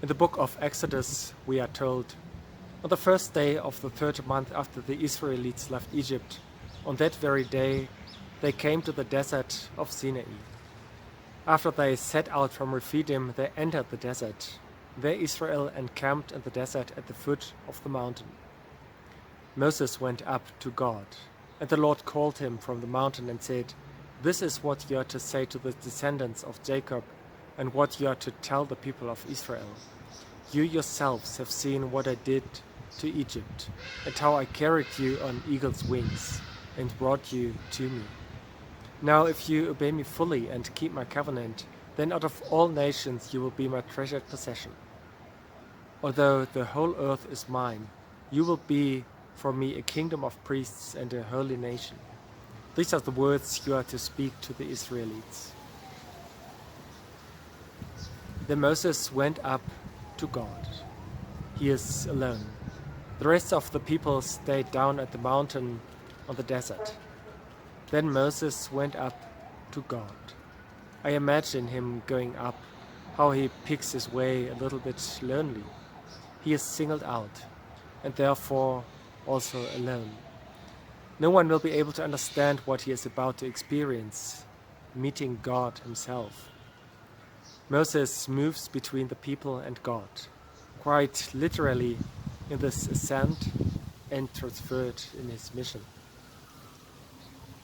In the book of Exodus, we are told, on the first day of the third month after the Israelites left Egypt, on that very day they came to the desert of Sinai. After they set out from Rephidim, they entered the desert. There Israel encamped in the desert at the foot of the mountain. Moses went up to God, and the Lord called him from the mountain and said, "This is what you are to say to the descendants of Jacob, and what you are to tell the people of Israel. You yourselves have seen what I did to Egypt, and how I carried you on eagle's wings, and brought you to me. Now if you obey me fully and keep my covenant, then out of all nations you will be my treasured possession. Although the whole earth is mine, you will be for me a kingdom of priests and a holy nation." These are the words you are to speak to the Israelites. Then Moses went up to God. He is alone. The rest of the people stayed down at the mountain on the desert. Then Moses went up to God. I imagine him going up, how he picks his way a little bit lonely. He is singled out, and therefore also alone. No one will be able to understand what he is about to experience, meeting God himself. Moses moves between the people and God, quite literally in this ascent and transferred in his mission.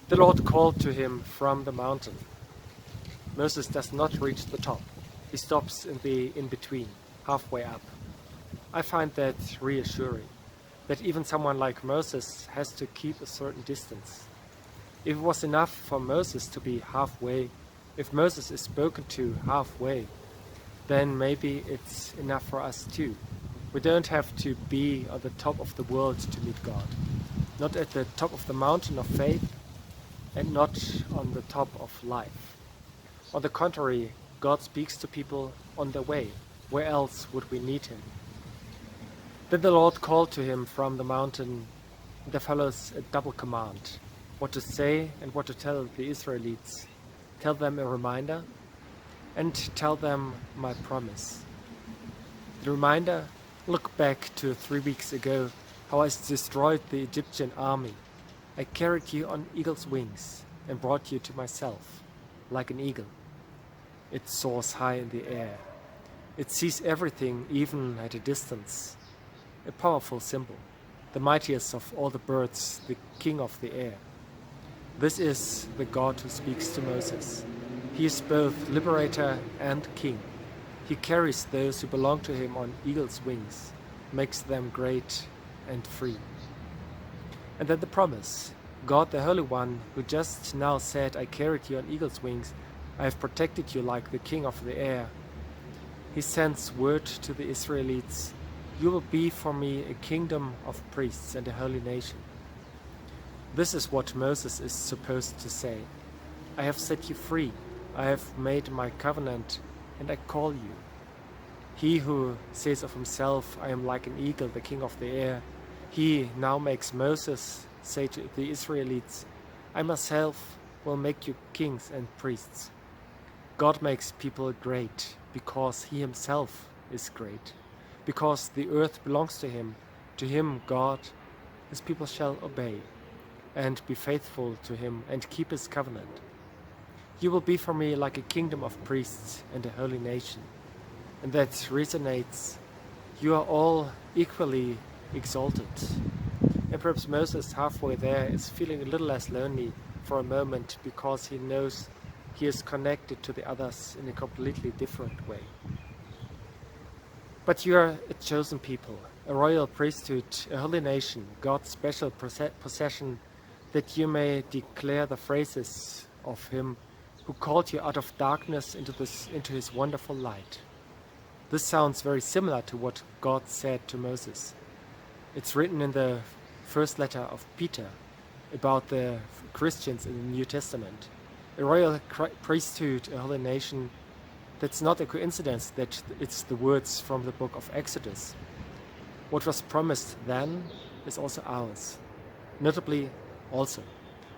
The Lord called to him from the mountain. Moses does not reach the top. He stops in the in-between, halfway up. I find that reassuring, that even someone like Moses has to keep a certain distance. If it was enough for Moses to be halfway, if Moses is spoken to halfway, then maybe it's enough for us too. We don't have to be on the top of the world to meet God, not at the top of the mountain of faith, and not on the top of life. On the contrary, God speaks to people on their way. Where else would we need him? Then the Lord called to him from the mountain. There follows a double command: what to say and what to tell the Israelites. Tell them a reminder, and tell them my promise. The reminder: look back to 3 weeks ago, how I destroyed the Egyptian army. I carried you on eagle's wings and brought you to myself, like an eagle. It soars high in the air. It sees everything, even at a distance. A powerful symbol, the mightiest of all the birds, the king of the air. This is the God who speaks to Moses. He is both liberator and king. He carries those who belong to him on eagle's wings, makes them great and free. And then the promise: God the Holy One, who just now said, "I carried you on eagle's wings, I have protected you like the king of the air." He sends word to the Israelites: "You will be for me a kingdom of priests and a holy nation." This is what Moses is supposed to say: "I have set you free, I have made my covenant, and I call you." He who says of himself, "I am like an eagle, the king of the air," he now makes Moses say to the Israelites, "I myself will make you kings and priests." God makes people great because he himself is great, because the earth belongs to him. To him, God, his people shall obey and be faithful to him and keep his covenant. You will be for me like a kingdom of priests and a holy nation. And that resonates. You are all equally exalted. And perhaps Moses, halfway there, is feeling a little less lonely for a moment because he knows he is connected to the others in a completely different way. But you are a chosen people, a royal priesthood, a holy nation, God's special possession, that you may declare the phrases of him who called you out of darkness into his wonderful light. This sounds very similar to what God said to Moses. It's written in the first letter of Peter about the Christians in the New Testament. A royal priesthood, a holy nation. That's not a coincidence that it's the words from the book of Exodus. What was promised then is also ours. Notably, also,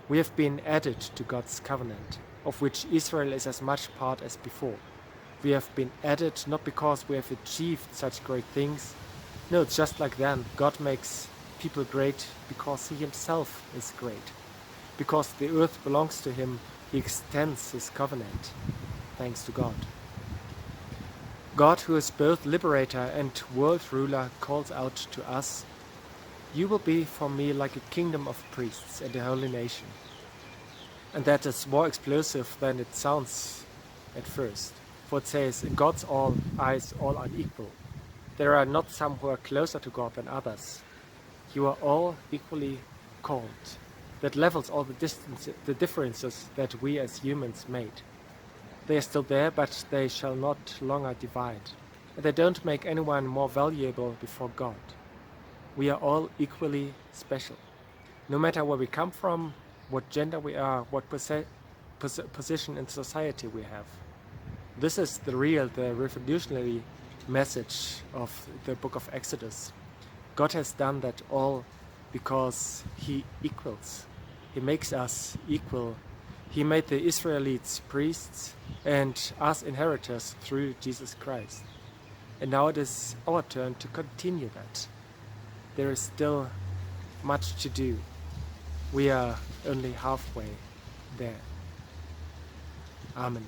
we have been added to God's covenant, of which Israel is as much part as before. We have been added not because we have achieved such great things. No, it's just like then. God makes people great because He Himself is great. Because the earth belongs to Him, He extends His covenant. Thanks to God. God, who is both liberator and world ruler, calls out to us, "You will be for me like a kingdom of priests and a holy nation." And that is more explosive than it sounds at first. For it says, in God's eyes all are equal. There are not some who are closer to God than others. You are all equally called. That levels all the differences that we as humans made. They are still there, but they shall not longer divide. And they don't make anyone more valuable before God. We are all equally special. No matter where we come from, what gender we are, what position in society we have. This is the revolutionary message of the book of Exodus. God has done that all because He equals. He makes us equal. He made the Israelites priests and us inheritors through Jesus Christ. And now it is our turn to continue that. There is still much to do. We are only halfway there. Amen.